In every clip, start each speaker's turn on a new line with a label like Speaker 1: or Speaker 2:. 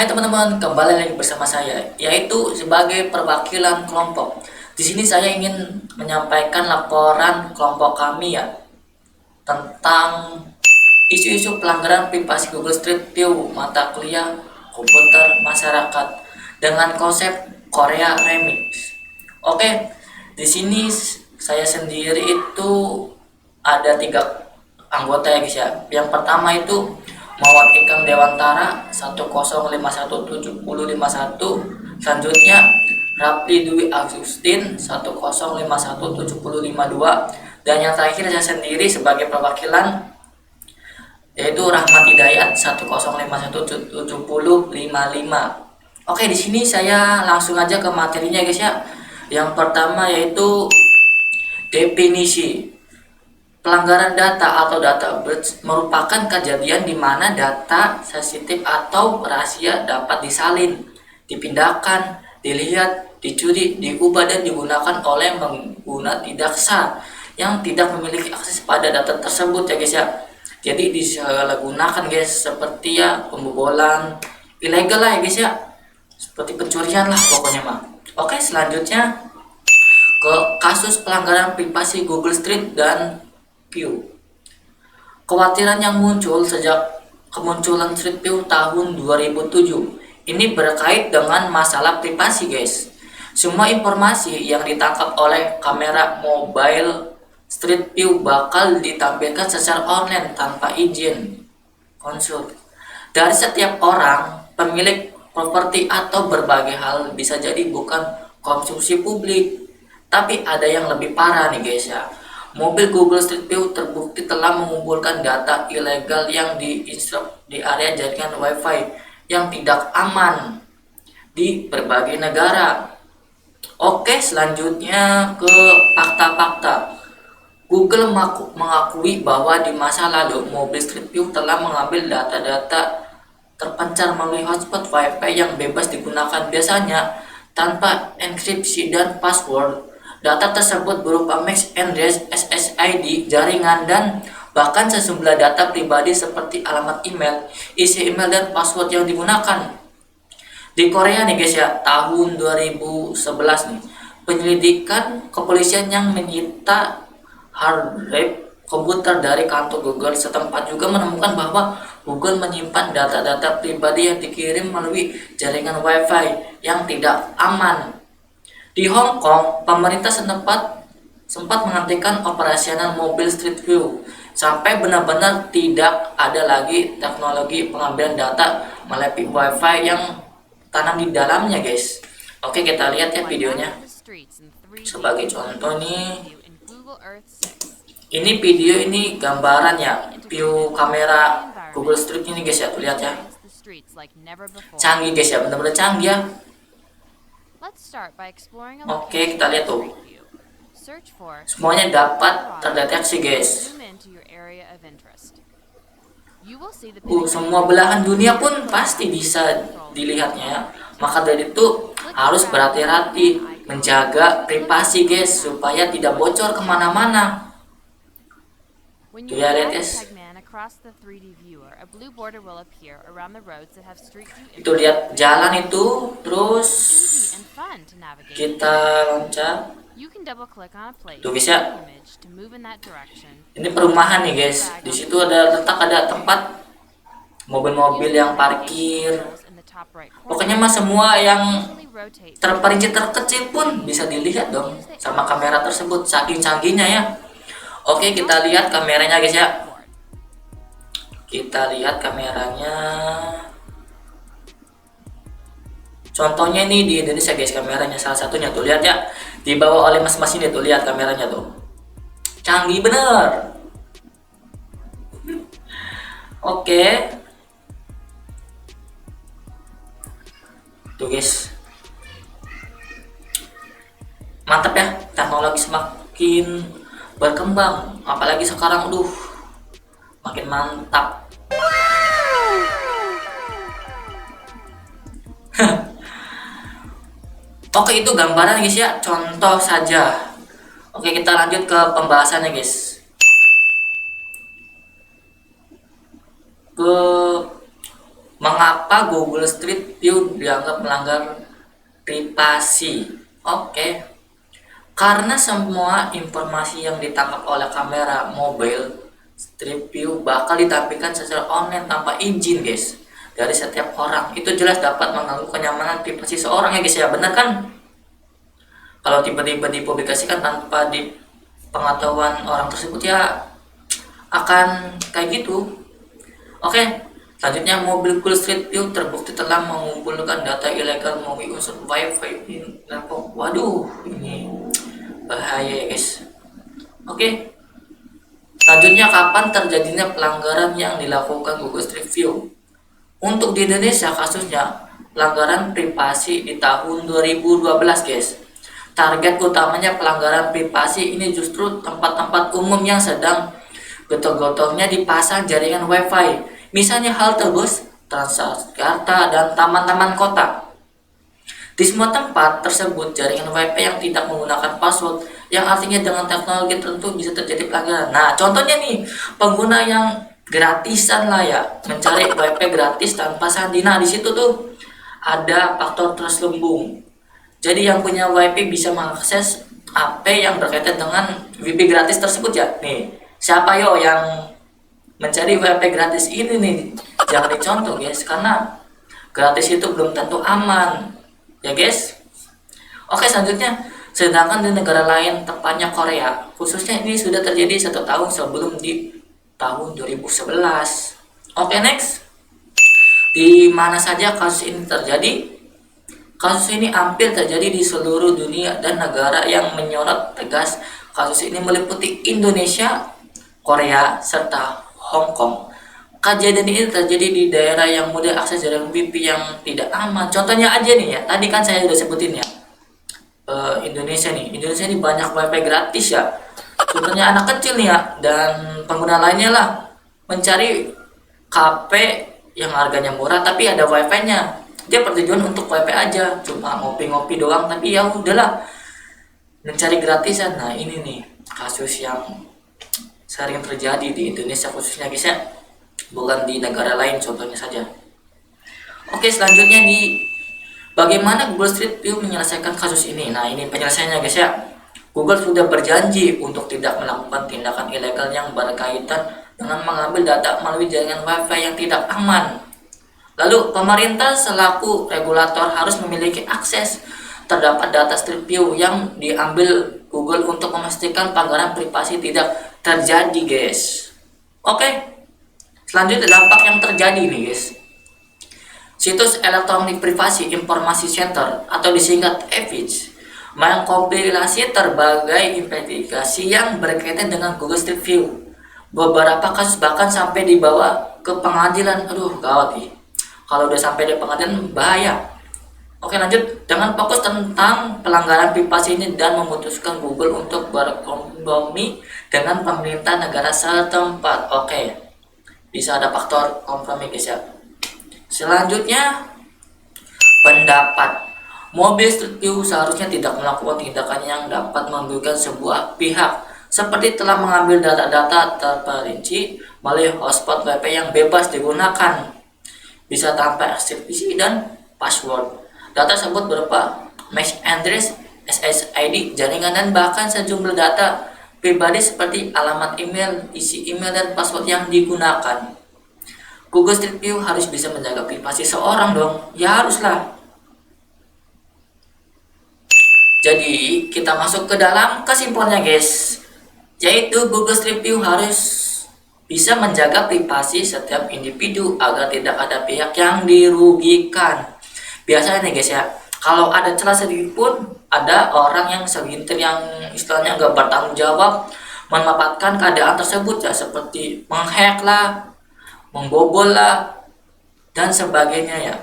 Speaker 1: Hai teman-teman, kembali lagi bersama saya, yaitu sebagai perwakilan kelompok. Di sini saya ingin menyampaikan laporan kelompok kami ya tentang isu-isu pelanggaran privasi Google Street View mata kuliah komputer masyarakat dengan konsep Korea Remix. Oke, di sini saya sendiri itu ada 3 anggota ya guys ya. Yang pertama itu Mawar Ikang Dewantara 10517051. Selanjutnya Rapli Dwi Agustin 10517052. Dan yang terakhir saya sendiri sebagai perwakilan yaitu Rahmat Hidayat 10517055. Oke, di sini saya langsung aja ke materinya guys ya. Yang pertama yaitu definisi. Pelanggaran data atau data breach merupakan kejadian di mana data sensitif atau rahasia dapat disalin, dipindahkan, dilihat, dicuri, diubah dan digunakan oleh pengguna tidak sah yang tidak memiliki akses pada data tersebut ya guys ya. Jadi disalahgunakan guys, seperti ya pembobolan ilegal lah ya guys ya, seperti pencurian lah pokoknya mah. Oke, selanjutnya ke kasus pelanggaran privasi Google Street dan View. Kekhawatiran yang muncul sejak kemunculan Street View tahun 2007 ini berkait dengan masalah privasi guys. Semua informasi yang ditangkap oleh kamera mobile Street View bakal ditampilkan secara online tanpa izin konsul dari setiap orang, pemilik properti atau berbagai hal. Bisa jadi bukan konsumsi publik, tapi ada yang lebih parah nih guys ya. Mobil Google Street View terbukti telah mengumpulkan data ilegal yang diinstruksi di area jaringan Wi-Fi yang tidak aman di berbagai negara. Oke, selanjutnya ke fakta-fakta. Google mengakui bahwa di masa lalu mobil Street View telah mengambil data-data terpencar melalui hotspot Wi-Fi yang bebas digunakan, biasanya tanpa enkripsi dan password. Data tersebut berupa MAC and SSID jaringan dan bahkan sejumlah data pribadi seperti alamat email, isi email dan password yang digunakan. Di Korea nih guys ya, tahun 2011 nih, penyelidikan kepolisian yang menyita hard drive komputer dari kantor Google setempat juga menemukan bahwa Google menyimpan data-data pribadi yang dikirim melalui jaringan Wi-Fi yang tidak aman. Di Hong Kong, pemerintah sempat menghentikan operasional mobil Street View sampai benar-benar tidak ada lagi teknologi pengambilan data melalui Wi-Fi yang tanam di dalamnya, guys. Oke, kita lihat ya videonya. Sebagai contoh nih, ini video ini gambaran ya, view kamera Google Street ini guys ya, tuh lihat ya. Canggih guys ya, benar-benar canggih ya. Oke, kita lihat tuh. Semuanya dapat terdeteksi, guys. Semua belahan dunia pun pasti bisa dilihatnya. Maka dari itu harus berhati-hati menjaga privasi, guys, supaya tidak bocor kemana-mana. Tuh ya, lihat guys. Itu lihat jalan itu, terus kita loncat. Tuh guys ya. Ini perumahan nih guys. Di situ ada tempat mobil-mobil yang parkir. Pokoknya mah semua yang terperinci terkecil pun bisa dilihat dong sama kamera tersebut, saking canggihnya ya. Oke, kita lihat kameranya guys ya. Kita lihat kameranya. Contohnya ini di Indonesia guys, kameranya salah satunya tuh lihat ya, dibawa oleh mas-mas ini tuh, lihat kameranya tuh, canggih bener. Oke, tuh guys, mantap ya, teknologi semakin berkembang, apalagi sekarang, makin mantap. Oke, itu gambaran guys ya, contoh saja. Oke, kita lanjut ke pembahasannya guys. Ke mengapa Kenapa Google Street View dianggap melanggar privasi? Oke, karena semua informasi yang ditangkap oleh kamera mobil Street View bakal ditampilkan secara online tanpa izin guys dari setiap orang. Itu jelas dapat mengganggu kenyamanan privasi seorang ya guys ya, benar kan? Kalau tiba-tiba dipublikasikan tanpa di pengetahuan orang tersebut ya akan kayak gitu. Oke, selanjutnya mobil Google Street View terbukti telah mengumpulkan data ilegal melalui unsur Wi-Fi di laptop. Waduh, ini bahaya ya guys. Oke, selanjutnya kapan terjadinya pelanggaran yang dilakukan Google Street View? Untuk di Indonesia kasusnya pelanggaran privasi di tahun 2012 guys. Target utamanya pelanggaran privasi ini justru tempat-tempat umum yang sedang getol-getolnya dipasang jaringan Wi-Fi. Misalnya halte bus, Transjakarta, dan taman-taman kota. Di semua tempat tersebut jaringan Wi-Fi yang tidak menggunakan password, yang artinya dengan teknologi tertentu bisa terjadi pelanggaran. Nah, contohnya nih, pengguna yang gratisan lah ya, mencari Wi-Fi gratis tanpa sandi. Nah, di situ tuh ada faktor terselubung. Jadi yang punya Wi-Fi bisa mengakses HP yang berkaitan dengan Wi-Fi gratis tersebut ya. Nih, siapa yo yang mencari Wi-Fi gratis ini nih? Jangan dicontoh guys, karena gratis itu belum tentu aman. Ya guys. Oke, selanjutnya, sedangkan di negara lain, tepatnya Korea, khususnya ini sudah terjadi 1 tahun sebelum di tahun 2011. Oke, next. Di mana saja kasus ini terjadi? Kasus ini hampir terjadi di seluruh dunia dan negara yang menyorot tegas kasus ini meliputi Indonesia, Korea, serta Hong Kong. Kejadian ini terjadi di daerah yang mudah akses jaringan Wi-Fi yang tidak aman. Contohnya aja nih ya, tadi kan saya udah sebutin ya, Indonesia nih. Indonesia ini banyak Wi-Fi gratis ya. Contohnya anak kecil nih ya, dan pengguna lainnya lah mencari kafe yang harganya murah tapi ada Wi-Fi-nya. Dia bertujuan untuk Wi-Fi aja, cuma ngopi-ngopi doang, tapi ya udahlah, mencari gratisan. Nah, ini nih kasus yang sering terjadi di Indonesia khususnya guys ya, bukan di negara lain contohnya saja. Oke, selanjutnya di bagaimana Google Street View menyelesaikan kasus ini. Nah, ini penyelesaiannya guys ya. Google sudah berjanji untuk tidak melakukan tindakan ilegal yang berkaitan dengan mengambil data melalui jaringan Wi-Fi yang tidak aman. Lalu, pemerintah selaku regulator harus memiliki akses terdapat data Street View yang diambil Google untuk memastikan pelanggaran privasi tidak terjadi, guys. Oke, selanjutnya dampak yang terjadi nih, guys. Situs elektronik privasi informasi center atau disingkat EPIC mengkompilasi berbagai investigasi yang berkaitan dengan Google Street View. Beberapa kasus bahkan sampai dibawa ke pengadilan. Aduh, gawat nih. Kalau udah sampai di pengadilan bahaya. Oke, lanjut dengan fokus tentang pelanggaran privasi ini dan memutuskan Google untuk berkompromi dengan pemerintah negara setempat. Oke, bisa ada faktor kompromi guys ya. Selanjutnya, pendapat. Mobil Street View seharusnya tidak melakukan tindakan yang dapat merugikan sebuah pihak, seperti telah mengambil data-data terperinci melalui hotspot Wi-Fi yang bebas digunakan, bisa tanpa SSID dan password. Data tersebut berupa MAC address, SSID, jaringan, dan bahkan sejumlah data pribadi seperti alamat email, isi email, dan password yang digunakan. Google Street View harus bisa menjaga privasi seorang dong. Ya haruslah. Jadi kita masuk ke dalam kesimpulannya guys, yaitu Google Street View harus bisa menjaga privasi setiap individu agar tidak ada pihak yang dirugikan. Biasanya nih guys ya, kalau ada celah sedikit pun ada orang yang segelintir yang istilahnya nggak bertanggung jawab memanfaatkan keadaan tersebut ya, seperti menghack lah, membobol lah, dan sebagainya ya.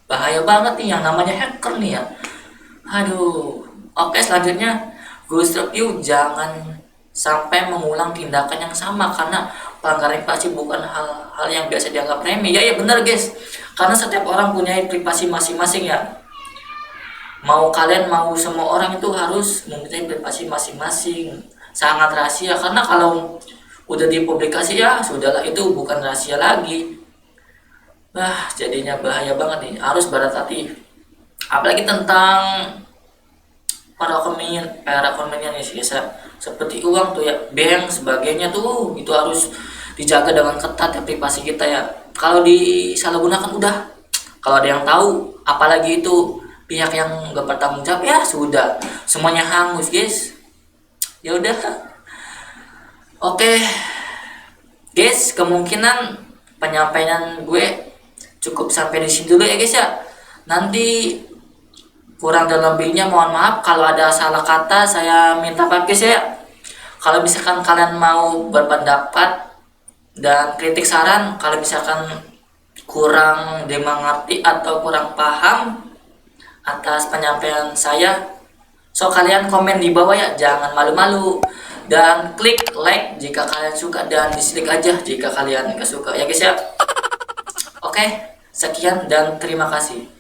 Speaker 1: Bahaya banget nih yang namanya hacker nih ya. Aduh. Oke, selanjutnya Google Street View jangan sampai mengulang tindakan yang sama, karena pelanggaran privasi bukan hal yang biasa dianggap remeh. Ya benar guys, karena setiap orang punya privasi masing-masing ya. Mau kalian mau semua orang itu harus mempunyai privasi masing-masing, sangat rahasia, karena kalau udah dipublikasi ya sudahlah, itu bukan rahasia lagi. Jadinya bahaya banget nih, harus berhati-hati. Apalagi tentang perekonomian ya sih, seperti uang tuh ya, bank sebagainya tuh, itu harus dijaga dengan ketat ya privasi kita ya. Kalau disalahgunakan udah, kalau ada yang tahu, apalagi itu pihak yang nggak bertanggung jawab, ya sudah, semuanya hangus guys. Ya udah, oke guys, kemungkinan penyampaian gue cukup sampai di sini dulu ya guys ya. Nanti kurang dan lebihnya mohon maaf, kalau ada salah kata saya minta maaf guys ya. Kalau misalkan kalian mau berpendapat dan kritik saran, kalau misalkan kurang dimengerti atau kurang paham atas penyampaian saya, so kalian komen di bawah ya, jangan malu-malu, dan klik like jika kalian suka dan dislike aja jika kalian nggak suka ya guys ya. Oke, sekian dan terima kasih.